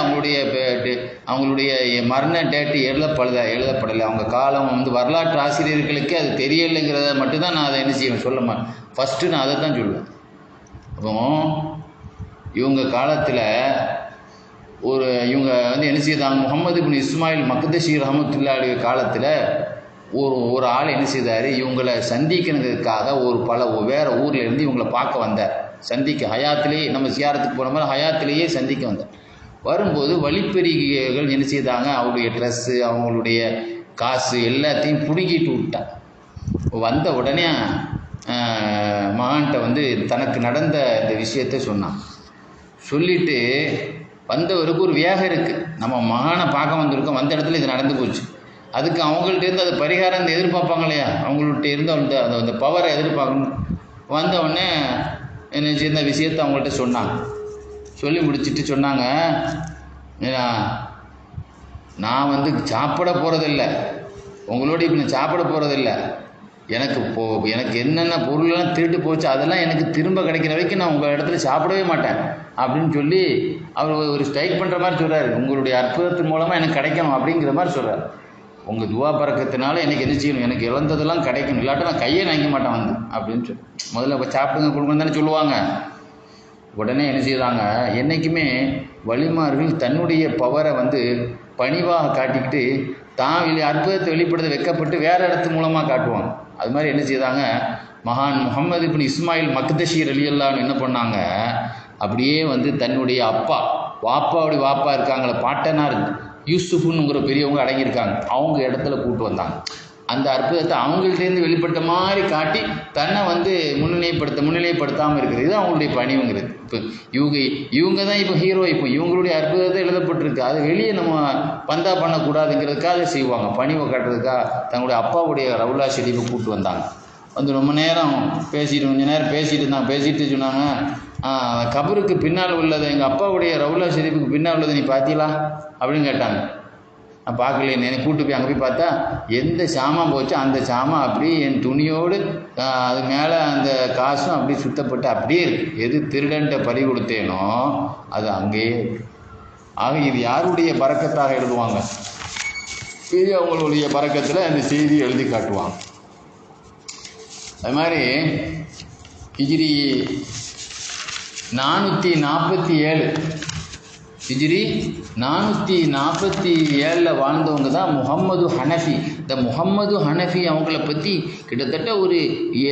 அவங்களுடைய மரண டேட்டு எழுதப்படலை. அவங்க காலம் வரலாற்று ஆசிரியர்களுக்கே அது தெரியலைங்கிறத மட்டும்தான் நான் அதை என்ன செய்வேன் சொல்ல ஃபஸ்ட்டு நான் அதை தான் சொல்லுவேன். அப்போ இவங்க காலத்தில் இவங்க என்ன செய்தாங்க, முஹம்மது இப்னு இஸ்மாயில் மக்தஷி ரஹ்மத்துல்லாஹி காலத்தில் ஒரு ஆள் என்ன செய்தார், இவங்களை சந்திக்கிறதுக்காக வேறு ஊர்லேருந்து இவங்களை பார்க்க வந்தார். ஹயாத்திலேயே நம்ம சியாரத்துக்கு போன மாதிரி ஹயாத்திலேயே சந்திக்க வந்தார். வரும்போது வழிப்பெருகிகள் என்ன செய்தாங்க, அவருடைய ட்ரெஸ்ஸு, அவங்களுடைய காசு எல்லாத்தையும் பிடுங்கிட்டு விட்டான். வந்த உடனே மகான்கிட்ட தனக்கு நடந்த இந்த விஷயத்தை சொன்னான். சொல்லிட்டு வந்தவருக்கு ஒரு வேகம் இருக்குது, நம்ம மகானை பார்க்க வந்திருக்கோம், வந்த இடத்துல இது நடந்து போச்சு, அதுக்கு அவங்கள்ட்டேருந்து அது பரிகாரம் எதிர்பார்ப்பாங்க இல்லையா, அவங்கள்ட்ட இருந்து அந்த பவரை எதிர்பார்க்கணும். வந்தவுடனே என்ன இந்த விஷயத்தை அவங்கள்ட்ட சொன்னாங்க. சொல்லி முடிச்சுட்டு சொன்னாங்க, நான் சாப்பிட போகிறதில்ல, உங்களோட இப்போ நான் சாப்பிட போகிறதில்ல, எனக்கு என்னென்ன பொருள்லாம் திருட்டு போச்சு அதெல்லாம் எனக்கு திரும்ப கிடைக்கிற வரைக்கும் நான் உங்கள் இடத்துல சாப்பிடவே மாட்டேன் அப்படின்னு சொல்லி அவர் ஒரு ஸ்ட்ரைக் பண்ணுற மாதிரி சொல்கிறார். உங்களுடைய அற்புதத்தின் மூலமாக எனக்கு கிடைக்கணும் அப்படிங்கிற மாதிரி சொல்கிறார். உங்கள் துவா பறக்கத்தினால எனக்கு என்ன செய்யணும், எனக்கு இழந்ததெல்லாம் கிடைக்கணும், இல்லாட்ட நான் கையே நினைக்க மாட்டேன் அப்படின்னு சொல்லி முதல்ல சாப்பிடுங்க கொடுங்கன்னு தானே சொல்லுவாங்க. உடனே என்ன செய்தாங்க, என்றைக்குமே வலிமார்கள் தன்னுடைய பவரை பணிவாக காட்டிக்கிட்டு தான் அற்புதத்தை வெளிப்படுத்த வைக்கப்பட்டு வேறு இடத்து மூலமாக காட்டுவாங்க. அது மாதிரி என்ன செய்தாங்க, மகான் முஹம்மது இப்னு இஸ்மாயில் மக்தஷி ரலியல்லாஹு என்ன பண்ணாங்க, அப்படியே தன்னுடைய வாப்பாவுடைய வாப்பா இருக்காங்களே, பாட்டனார் யூசுஃபுன்னுங்கிற பெரியவங்க அடங்கியிருக்காங்க, அவங்க இடத்துல கூப்பிட்டு வந்தாங்க. அந்த அற்புதத்தை அவங்கள்ட்டேருந்து வெளிப்பட்ட மாதிரி காட்டி தன்னை முன்னிலைப்படுத்தாமல் இருக்கிறது, இது அவங்களுடைய பணிவுங்கிறது. இப்போ இவங்க தான் இப்போ ஹீரோ, இப்போ இவங்களுடைய அற்புதத்தை எழுதப்பட்டிருக்கு, அது வெளியே நம்ம பந்தா பண்ணக்கூடாதுங்கிறதுக்காக செய்வாங்க, பணிவை காட்டுறதுக்காக தங்களுடைய அப்பாவுடைய ரவுலா ஷெரீஃபை கூப்பிட்டு வந்தாங்க. ரொம்ப நேரம் கொஞ்சம் நேரம் பேசிட்டு சொன்னாங்க, கபருக்கு பின்னால் உள்ளதை, எங்கள் அப்பாவுடைய ரவுலா ஷெரீஃபுக்கு பின்னால் உள்ளதை நீ பார்த்தீங்களா அப்படின்னு கேட்டாங்க. நான் பார்க்கலையே, என்னை கூப்பிட்டு போய் அங்கே போய் பார்த்தா எந்த சாமான் போச்சோ அந்த சாமான் அப்படியே என் துணியோடு அது மேலே அந்த காசும் அப்படியே சுத்தப்பட்டு அப்படியே இருக்குது. எது திருடன்ட்ட பறி கொடுத்தேனோ அது அங்கேயே இருக்கு. ஆக இது யாருடைய பறக்கத்தாக எழுதுவாங்க, இது அவங்களுடைய பறக்கத்தில் அந்த செய்தியை எழுதி காட்டுவாங்க. அது மாதிரி ஹிஜ்ரி 447 வாழ்ந்தவங்க தான் முஹம்மது ஹனஃபி. இந்த முஹம்மது ஹனஃபி அவங்கள பற்றி கிட்டத்தட்ட ஒரு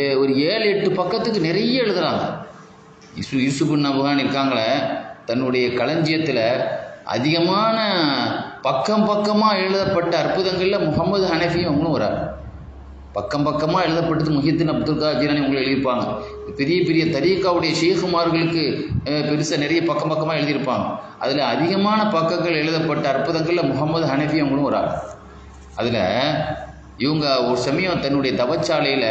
7-8 பக்கத்துக்கு நிறைய எழுதுகிறாங்க. யூசுப் நபகான் இருக்காங்களே, தன்னுடைய களஞ்சியத்தில் அதிகமான பக்கமாக எழுதப்பட்ட அற்புதங்களில் முஹம்மது ஹனஃபி அவங்களும் வராங்க. பக்கமாக எழுதப்பட்டது முஹித்தீன் அப்துல் காதர் ஜீலானி அவங்களை எழுதியிருப்பாங்க. பெரிய தரீக்காவுடைய ஷேகுமார்களுக்கு பெருசாக நிறைய பக்கமாக எழுதியிருப்பாங்க. அதில் அதிகமான பக்கங்கள் எழுதப்பட்ட அற்புதங்களில் முஹம்மது ஹனஃபி அவங்களும் வராங்க. அதில் இவங்க ஒரு சமயம் தன்னுடைய தவச்சாலையில்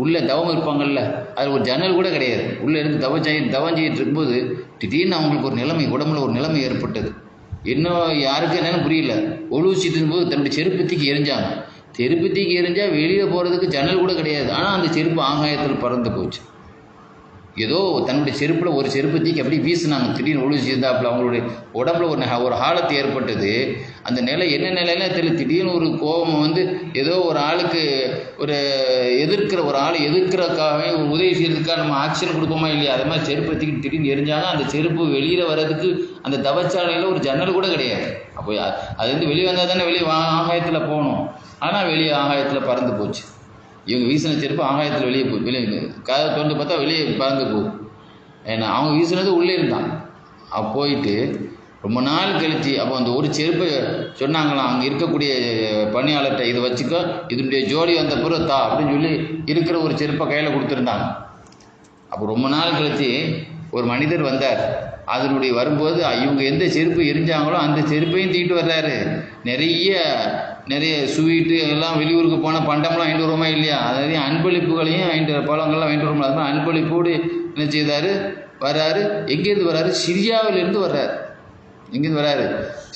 உள்ள தவம் இருப்பாங்கள்ல, அதில் ஒரு ஜன்னல் கூட கிடையாது, உள்ளே இருந்து தவம் செய்யிட்டு இருக்கும்போது திடீர்னு அவங்களுக்கு ஒரு நிலைமை, உடம்புல ஒரு நிலைமை ஏற்பட்டது. இன்னும் யாருக்கு என்னன்னு புரியல. ஒழுச்சிட்டு இருக்கும்போது தன்னுடைய செருப்பத்திக்கு எரிஞ்சாங்க. செருப்பத்திக்கு எரிஞ்சால் வெளியே போகிறதுக்கு ஜன்னல் கூட கிடையாது, ஆனால் அந்த செருப்பு ஆகாயத்தில் பறந்து போச்சு. ஏதோ தன்னுடைய செருப்பில் ஒரு செருப்பு தூக்கி அப்படி வீசினாங்க. திடீர்னு ஒழுங்கு செய்தாப்புல அவங்களுடைய உடம்புல ஒரு ஹாலத்து ஏற்பட்டது. அந்த நிலை என்ன நிலையில தெரியல. திடீர்னு ஒரு கோபம் வந்து ஏதோ ஒரு ஆளுக்கு ஒரு எதிர்க்கிறக்காகவே ஒரு உதவி செய்யறதுக்காக நம்ம ஆக்ஷன் கொடுப்போமா இல்லையா, அது மாதிரி செருப்பை தூக்கி திடீர்னு எரிஞ்சாங்க. அந்த செருப்பு வெளியில் வர்றதுக்கு அந்த தவச்சாலையில் ஒரு ஜன்னல் கூட கிடையாது. அப்போ அது வந்து வெளியே வந்தால் தானே வெளியே ஆகாயத்தில் போகணும். ஆனால் வெளியே ஆகாயத்தில் பறந்து போச்சு. இவங்க வீசின செருப்பு ஆகாயத்தில் வெளியே காதை தோண்டு பார்த்தா வெளியே பறந்து போகும். ஏன்னா அவங்க வீசினது உள்ளே இருந்தான். போயிட்டு ரொம்ப நாள் கழிச்சு அப்போ அந்த ஒரு செருப்பை சொன்னாங்களாம் அங்கே இருக்கக்கூடிய பணியாளர்கிட்ட, இதை வச்சுக்கோ, இதனுடைய ஜோடி வந்த பிறகு தா அப்படின்னு சொல்லி இருக்கிற ஒரு செருப்பை கையில் கொடுத்துருந்தாங்க. அப்போ ரொம்ப நாள் கழிச்சு ஒரு மனிதர் வந்தார். அதனுடைய வரும்போது இவங்க எந்த செருப்பு எரிஞ்சாங்களோ அந்த செருப்பையும் தூக்கிட்டு வர்றாரு. நிறைய ஸ்வீட்டு எல்லாம் வெளியூருக்கு போனால் பண்டம்லாம் வாங்கிட்டு வருவோமா இல்லையா, அதாவது அன்பளிப்புகளையும் வாங்கிட்டு பழங்கள்லாம் வாங்கிட்டு வருவோம். அது மாதிரி அன்பளிப்போடு என்ன செய்தார் வர்றாரு. எங்கேருந்து வர்றாரு? சிரியாவிலேருந்து வர்றாரு. எங்கேருந்து வர்றாரு?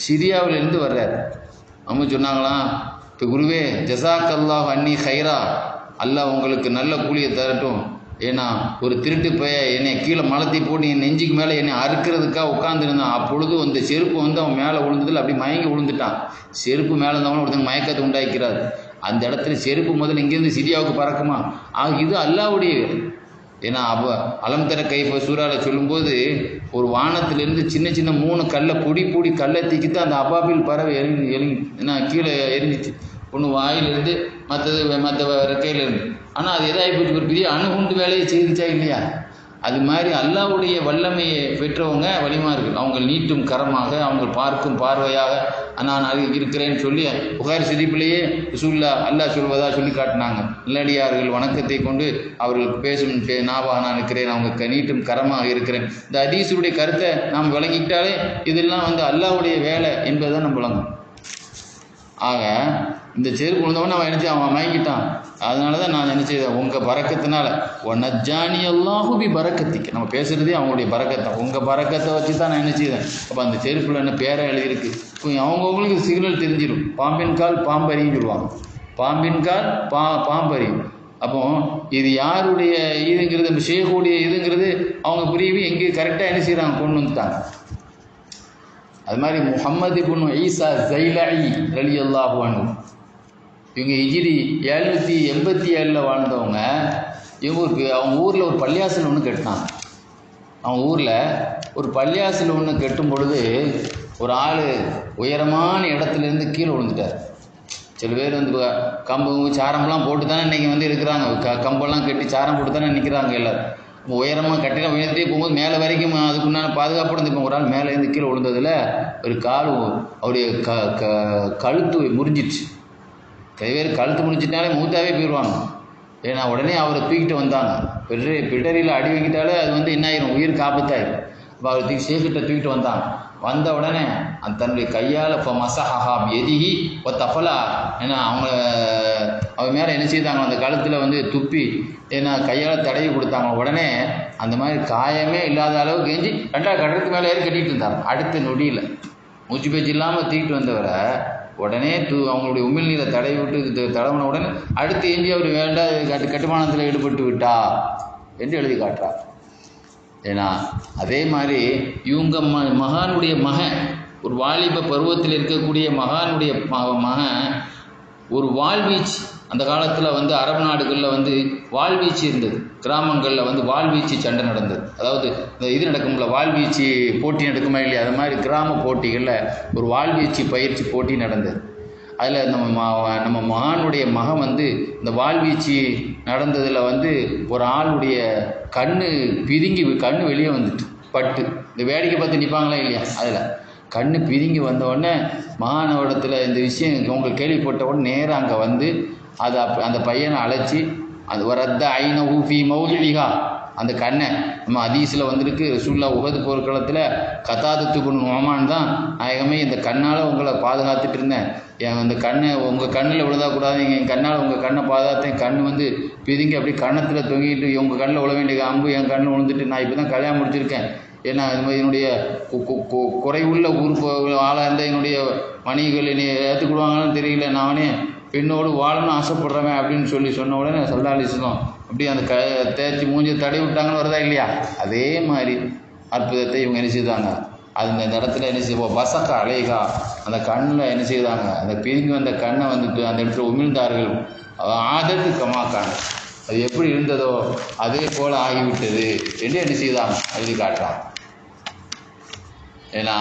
சிரியாவிலேருந்து வர்றாரு. அவங்க சொன்னாங்களாம், இப்போ குருவே ஜஸாக்கல்லாஹ் அன்னி ஹைரா, அல்லாஹ் உங்களுக்கு நல்ல கூலியை தரட்டும். ஏன்னா ஒரு திருட்டு பைய என்னை கீழே மலத்தி போட்டு என் நெஞ்சுக்கு மேலே என்னை அறுக்கிறதுக்காக உட்காந்துருந்தான். அப்பொழுது அந்த செருப்பு வந்து அவன் மேலே விழுந்ததில் அப்படி மயங்கி விழுந்துட்டான். செருப்பு மேலே இருந்தவங்களும் ஒருத்தங்க மயக்கத்தை உண்டாக்கிறார். அந்த இடத்துல செருப்பு முதல்ல இங்கேருந்து சிரியாவுக்கு பறக்குமா? இது அல்லாஹ்வுடைய. ஏன்னா அலம் தர கைஃப சூறாவில் சொல்லும்போது ஒரு வானத்திலிருந்து சின்ன சின்ன 3 கல்லை பொடி கல்லை தீக்கிட்டு அந்த அபாபில் பறவை ஏன்னா கீழே எரிஞ்சிச்சு. ஒன்று வாயிலிருந்து மற்ற ரெக்கையிலிருந்து. ஆனால் அது எதாகி போச்சு, ஒரு பெரிய அணுகுண்டு வேலையை செய்துச்சா இல்லையா? அது மாதிரி அல்லாஹ்வுடைய வல்லமையை பெற்றவங்க வலிமார்கள். அவங்க நீட்டும் கரமாக, அவங்க பார்க்கும் பார்வையாக நான் இருக்கிறேன்னு சொல்லி புகாரி ஷரீஃபிலேயே ரசூலுல்லாஹ் அல்லாஹ் சொல்வதாக சொல்லி காட்டினாங்க. நல்லடியார்கள் வணக்கத்தை கொண்டு அவர்களுக்கு பேசும் நாவாக நான் இருக்கிறேன், அவங்க நீட்டும் கரமாக இருக்கிறேன். இந்த ஹதீஸுடைய கருத்தை நாம் விளங்கிக்கிட்டாலே இதெல்லாம் வந்து அல்லாஹ்வுடைய வேலை என்பதுதான் நம்ம விளங்கும். ஆக இந்த செருப்பு விழுந்தவொடனே அவன் நினச்சி அவன் மயங்கிட்டான். அதனால தான் நான் நினச்சேன் உங்கள் பறக்கத்தினால நஜ்ஜானி அல்லாஹு பி பறக்கத்திக்கு, நம்ம பேசுகிறதே அவங்களுடைய பறக்கத்தான். உங்கள் பறக்கத்தை வச்சு தான் நான் நினச்சேன். அப்போ அந்த செருப்பில் என்ன பேரை எழுதியிருக்கு. இப்போ அவங்கவுங்களுக்கு சிக்னல் தெரிஞ்சிடும். பாம்பின் கால் பாம்பரின்னு சொல்லுவாங்க. பாம்பின் கால் பாம்பரியும். அப்போ இது யாருடைய இதுங்கிறது, ஷேகுடைய இதுங்கிறது அவங்க புரியவி எங்கே கரெக்டாக என்ன செய்கிறாங்க, கொண்டு வந்துட்டாங்க. அது மாதிரி முஹம்மது இப்னு ஈசா ஸைலஇ ரலியல்லாஹு அன்ஹு, இவங்க ஹிஜ்ரி 787 வாழ்ந்தவங்க. அவங்க ஊரில் ஒரு பள்ளியாசல் ஒன்று கட்டினாங்க. அவங்க ஊரில் ஒரு பள்ளியாசல் ஒன்று கட்டும் பொழுது ஒரு ஆள் உயரமான இடத்துலேருந்து கீழே விழுந்துட்டார். சில பேர் வந்து கம்பு சாரம்லாம் போட்டு தானே இன்றைக்கி வந்து இருக்கிறாங்க. கம்பெல்லாம் கட்டி சாரம் போட்டு தானே நிற்கிறாங்க எல்லோரும். உயரமாக கட்டினா உயர்த்திட்டே போகும்போது மேலே வரைக்கும் அதுக்குண்டான பாதுகாப்போடு இருந்துப்போம். ஒரு ஆள் மேலேருந்து கீழே விழுந்ததில் ஒரு கால் அவருடைய கழுத்து முறிஞ்சிடுச்சு. நிறைய பேர் கழுத்து முடிஞ்சிட்டாலே மூத்தாவே போயிடுவாங்க. ஏன்னா உடனே அவரை தூக்கிட்டு வந்தாங்க. பிடரியில் அடி வாங்கிட்டாலே அது வந்து என்ன ஆயிரும், உயிருக்கு ஆபத்தாயிரும். அப்போ அவர் ஷேக்கிட்ட தூக்கிட்டு வந்தாங்க. வந்த உடனே அந்த தன்னுடைய கையால் இப்போ மசஹா எதிகி இப்போ தஃபலா, ஏன்னா அவங்க மேலே என்ன செய்தாங்க, அந்த கழுத்தில் வந்து துப்பி ஏன்னா கையால் தடவி கொடுத்தாங்க. உடனே அந்த மாதிரி காயமே இல்லாத அளவுக்கு எஞ்சி 2 கடலுக்கு மேலே ஏறி கட்டிகிட்டு இருந்தாங்க. அடுத்த நொடியில் மூச்சு பேச்சு இல்லாமல் தூக்கிட்டு வந்தவரை உடனே அவங்களுடைய உமிழ் நீரை தடவி விட்டு தடவின உடனே அடுத்து எஞ்சி அவர் வேண்டாம் கட்டுமானத்தில் ஈடுபட்டு விட்டா என்று எழுதி காட்டுறார். ஏன்னா அதே மாதிரி இவங்க மகானுடைய மகன், ஒரு வாலிப பருவத்தில் இருக்கக்கூடிய மகானுடைய மகன் ஒரு வாழ்வீச்சு. அந்த காலத்தில் வந்து அரபு நாடுகளில் வந்து வாழ்வீச்சு இருந்தது. கிராமங்களில் வந்து வாழ்வீச்சு சண்டை நடந்தது. அதாவது இந்த இது நடக்கும்ல, வாழ்வீச்சு போட்டி நடக்குமா இல்லையா, அது மாதிரி கிராம போட்டிகளில் ஒரு வாழ்வீச்சு பயிற்சி போட்டி நடந்தது. அதில் நம்ம மகானுடைய மகன் வந்து இந்த வாழ்வீச்சு நடந்ததில் வந்து ஒரு ஆளுடைய கண்ணு பிதுங்கி கண்ணு வெளியே வந்துட்டு பட்டு, இந்த வேடிக்கை பார்த்து நிற்பாங்களா இல்லையா, அதில் கண்ணு பிதுங்கி வந்த உடனே மகானவடத்தில் இந்த விஷயம் உங்களுக்கு கேள்விப்பட்ட உடனே நேராக அங்கே வந்து அந்த பையனை அழைச்சி அது வரத்த ஐன ஊஃபி மௌலிகா, அந்த கண்ணை நம்ம ஹதீஸில் வந்திருக்கு. ரசூலுல்லாஹ் உஹது போர்க்களத்தில் கதாதத்து இப்னு நுஅமான் தான், நாயகமே இந்த கண்ணால் உங்களை பாதுகாத்துட்டு இருந்தேன், அந்த கண்ணை உங்கள் கண்ணில் விழுதக்கூடாது, என் கண்ணால் உங்கள் கண்ணை பாதுகாத்தேன், கண் வந்து பிதுங்கி அப்படி கண்ணத்தில் தொங்கிட்டு உங்கள் கண்ணில் விழ வேண்டிய அம்பு என் கண்ணில் விழுந்துட்டு நான் இப்போ தான் கல்யாணம் முடிச்சிருக்கேன். ஏன்னா இது மாதிரி என்னுடைய குறைவுள்ள உறுப்பு ஆளாக இருந்தால் என்னுடைய மணிகள் என்னை ஏற்றுக்கிடுவாங்கன்னு தெரியல, நானே பெண்ணோடு வாழணும்னு ஆசைப்படுறவன் அப்படின்னு சொன்ன உடனே ஸல்லல்லாஹு அலைஹி வஸல்லம் அப்படி அந்த தேய்ச்சி மூஞ்சி தடவி விட்டாங்கன்னு வருதா இல்லையா, அதே மாதிரி அற்புதத்தை இவங்க என்ன செய்தாங்க. அது இந்த இடத்துல என்ன செய்வோம், பசக்க அலைகா, அந்த கண்ணில் என்ன செய்தாங்க, அந்த பிரிங்கி வந்த கண்ணை வந்துட்டு அந்த இடத்துல உமிழ்ந்தார்கள். ஆதத்து கமாக்கான, அது எப்படி இருந்ததோ அதே போல் ஆகிவிட்டது என்று என்ன செய்தாங்க எழுதி காட்டுறாங்க. ஏன்னா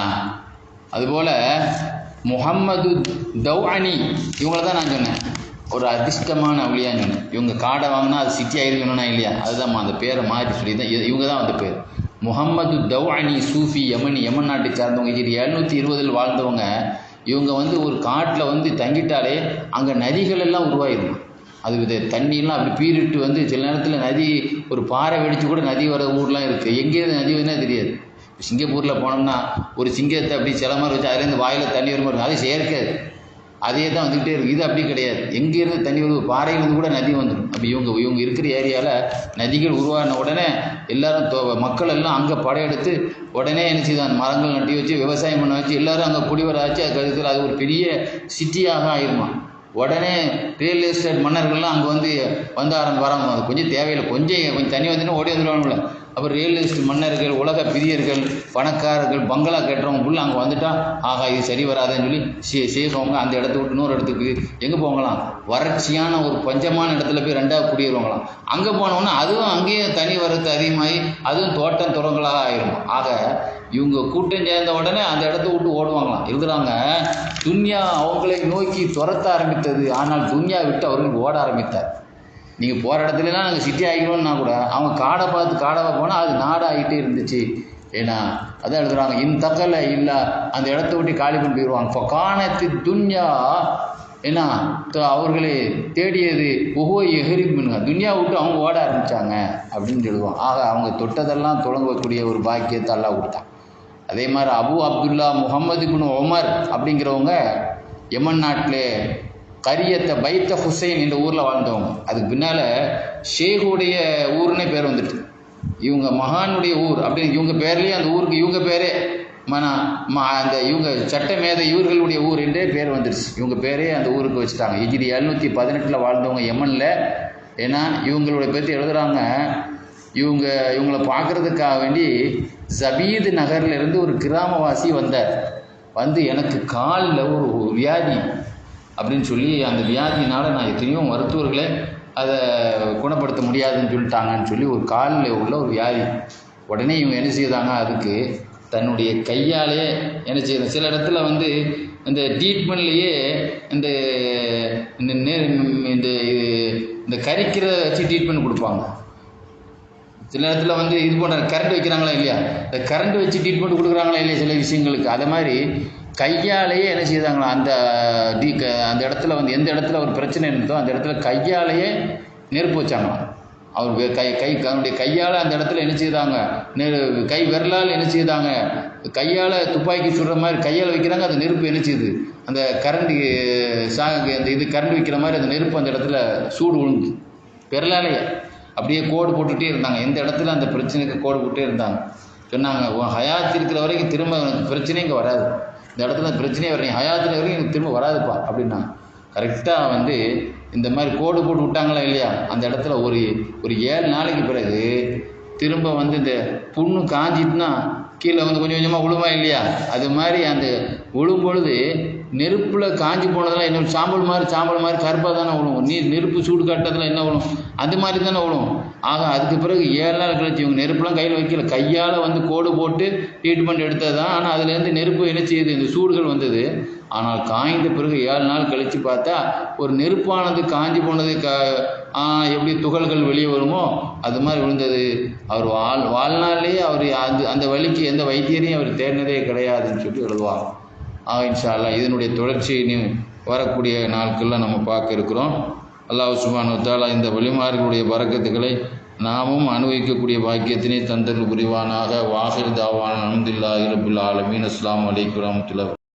அதுபோல் முஹம்மது தௌஅனி இவங்கள தான் நான் சொன்னேன், ஒரு அதிர்ஷ்டமான அவளியான்னு சொன்னேன். இவங்க காடை வாங்கினா அது சிட்டி ஆயிருக்கணும்னா இல்லையா, அதுதான் அந்த பேரை மாற்றி சொல்லி தான் இவங்க தான் அந்த பேர். முஹம்மது தௌஅனி சூஃபி யமன் நாட்டை சார்ந்தவங்க. 720 வாழ்ந்தவங்க. இவங்க வந்து ஒரு காட்டில் வந்து தங்கிட்டாலே அங்கே நதிகள் எல்லாம் உருவாயிருக்கும். அது தண்ணியெல்லாம் அப்படி பீரிட்டு வந்து சில நேரத்தில் நதி ஒரு பாறை வெடித்து கூட நதி வர ஊர்லாம் இருக்குது. எங்கேருந்து நதி வருதுன்னா தெரியாது. சிங்கப்பூரில் போனோம்னா ஒரு சிங்கத்தை அப்படி சில மாதிரி வச்சு அதுலேருந்து வாயில் தண்ணி வரும் மாதிரி, அது செயற்கை, அதே தான் வந்துக்கிட்டே இருக்குது. இது அப்படி கிடையாது, எங்கேருந்து தண்ணி வருது, பாறையிலேருந்து கூட நதி வந்துடும். அப்போ இவங்க இருக்கிற ஏரியாவில் நதிகள் உருவான உடனே எல்லோரும் மக்கள் எல்லாம் அங்கே படையெடுத்து உடனே என்ன செய்தான், மரங்கள் நட்டி வச்சு விவசாயம் பண்ண வச்சு எல்லோரும் அங்கே குடிவர ஆச்சு. அது ஒரு பெரிய சிட்டியாக ஆயிருமா. உடனே ரியல் எஸ்டேட் மன்னர்கள்லாம் அங்கே வந்து வராங்க. அது கொஞ்சம் தேவையில்லை, கொஞ்சம் தண்ணி வந்துன்னா ஓடி வந்துடுவாங்கல்ல. அப்புறம் ரியல் எஸ்டேட் மன்னர்கள், உலக பிரியர்கள், பணக்காரர்கள், பங்களா கட்டுறவங்க ஃபுல்லாக அங்கே வந்துட்டால் ஆகா இது சரி வராதுன்னு சொல்லி சேர்க்கவங்க அந்த இடத்த விட்டு இன்னொரு இடத்துக்கு எங்கே போங்களாம், வறட்சியான ஒரு பஞ்சமான இடத்துல போய் ரெண்டாவது குடியேறுவாங்களாம். அங்கே போனோன்னா அதுவும் அங்கேயே தனி வரத்து அதிகமாகி அதுவும் தோட்டம் துறங்களாக ஆயிரும். ஆக இவங்க கூட்டம் சேர்ந்த உடனே அந்த இடத்த விட்டு ஓடுவாங்களாம். எழுதுறாங்க, துன்யா அவங்களை நோக்கி துரத்த ஆரம்பித்தது, ஆனால் துன்யா விட்டு அவர்கள் ஓட ஆரம்பித்தார். நீங்கள் போகிற இடத்துலலாம் நாங்கள் சிட்டி ஆகிக்கணும்னா கூட அவங்க காடை போனால் அது நாடாகிட்டே இருந்துச்சு. ஏன்னா அதான் எழுதுறாங்க, தக்கலை இல்லை அந்த இடத்த விட்டு காலி பண்ணி போயிடுவாங்க. இப்போ காணத்து துன்யா ஏன்னா அவர்களை தேடியது ஒவ்வொரு எஹரிப்புங்க, துன்யா விட்டு அவங்க ஓட ஆரம்பித்தாங்க அப்படின்னு சொல்லுவாங்க. ஆக அவங்க தொட்டதெல்லாம் தொடங்கக்கூடிய ஒரு பாக்கியத்தை அல்லாஹ் கொடுத்தான். அதே மாதிரி அபு அப்துல்லா முகமது இப்னு உமர் அப்படிங்கிறவங்க யமன் நாட்டில் கரியத்தை பைத்த ஹுசைன் என்ற ஊரில் வாழ்ந்தவங்க. அதுக்கு பின்னால் ஷேகுடைய ஊர்னே பேர் வந்துட்டு, இவங்க மகானுடைய ஊர் அப்படின்னு இவங்க பேர்லேயே அந்த ஊருக்கு இவங்க பேரே அந்த இவங்க சட்டமேத இவர்களுடைய ஊர் என்றே பேர் வந்துடுச்சு. இவங்க பேரே அந்த ஊருக்கு வச்சுட்டாங்க. ஹிஜ்ரி 718 வாழ்ந்தவங்க யமனில். ஏன்னா இவங்களுடைய பற்றி எழுதுகிறாங்க, இவங்களை பார்க்குறதுக்காக வேண்டி ஜபீது நகர்லேருந்து ஒரு கிராமவாசி வந்தார். எனக்கு காலில் ஒரு வியாதி அப்படின்னு சொல்லி அந்த வியாதினால் நான் எத்தனையோ மருத்துவர்களே அதை குணப்படுத்த முடியாதுன்னு சொல்லிட்டாங்கன்னு சொல்லி ஒரு காலில் உள்ள ஒரு வியாதி. உடனே இவங்க என்ன செய்தாங்க, அதுக்கு தன்னுடைய கையாலே என்ன செய்யணும், சில இடத்துல இந்த ட்ரீட்மெண்ட்லேயே இந்த கரிக்கிற வச்சு ட்ரீட்மெண்ட் கொடுப்பாங்க. சில இடத்துல இது போன்ற கரண்ட் வைக்கிறாங்களா இல்லையா, இந்த கரண்ட் வச்சு ட்ரீட்மெண்ட் கொடுக்குறாங்களா இல்லையா சில விஷயங்களுக்கு, அதை மாதிரி கையாலேயே என்ன செய்தாங்களா அந்த இடத்துல எந்த இடத்துல ஒரு பிரச்சனை இருந்ததோ அந்த இடத்துல கையாலேயே நெருப்பு வச்சாங்களாம். அவர் தன்னுடைய கையால் அந்த இடத்துல என்ன செய்தாங்க, கை விரலால் என்ன செய்தாங்க, கையால் துப்பாக்கி சுடுற மாதிரி கையால் வைக்கிறாங்க. அந்த நெருப்பு என்ன செய்யுது, அந்த கரண்ட் அந்த கரண்ட் வைக்கிற மாதிரி அந்த நெருப்பு அந்த இடத்துல சூடு விழுந்து விரலாலேயே அப்படியே கோடு போட்டுகிட்டே இருந்தாங்க. எந்த இடத்துல அந்த பிரச்சனைக்கு கோடு போட்டே இருந்தாங்க. சொன்னாங்க, ஹயாத் இருக்கிற வரைக்கும் திரும்ப பிரச்சனை இங்கே வராது, இந்த இடத்துல பிரச்சனையே வரையும் ஹயாத்தில் வரைக்கும் எனக்கு திரும்ப வராதுப்பா அப்படின்னா. கரெக்டாக இந்த மாதிரி கோடு போட்டு விட்டாங்களா இல்லையா, அந்த இடத்துல ஒரு 7 நாளைக்கு பிறகு திரும்ப இந்த புண்ணு காஞ்சிட்டுனா கீழே கொஞ்சம் கொஞ்சமாக விழுமா இல்லையா, அது மாதிரி அந்த விழும் பொழுது நெருப்பில் காஞ்சி போனதெல்லாம் என்ன சாம்பல் மாதிரி கருப்பாக தானே விழும். நெருப்பு சூடு காட்டுறதுல என்ன விழும், அந்த மாதிரி தானே விழும். ஆக அதுக்கு பிறகு 7 நாள் கழிச்சு இவங்க நெருப்புலாம் கையில் வைக்கல, கையால் கோடு போட்டு ட்ரீட்மெண்ட் எடுத்தது தான். ஆனால் அதுலேருந்து நெருப்பு என்ன செய்யுது, இந்த சூடுகள் வந்தது. ஆனால் காய்ந்த பிறகு 7 நாள் கழித்து பார்த்தா ஒரு நெருப்பானது காஞ்சி போனது எப்படி துகள்கள் வெளியே வருமோ அது மாதிரி விழுந்தது. அவர் வாழ்நாள்லேயே அவர் அந்த வலிக்கு எந்த வைத்தியரையும் அவர் தேடினதே கிடையாதுன்னு சொல்லி எழுதுவாங்க. இன்ஷா அல்லாஹ் இதனுடைய தொடர்ச்சியை வரக்கூடிய நாட்களில் நம்ம பார்க்க இருக்கிறோம். அல்லாஹ் சுப்ஹானஹு வ தஆலா இந்த வழிமார்களுடைய பரக்கத்துக்களை நாமும் அனுபவிக்கக்கூடிய பாக்கியத்தினை தந்தல் புரிவானாக. வாஹிர் தாவான அல்ஹம்துலில்லாஹி ரப்பில் ஆலமீன். அஸ்ஸலாமு அலைக்கும் வரஹ்மத்துல்லாஹி.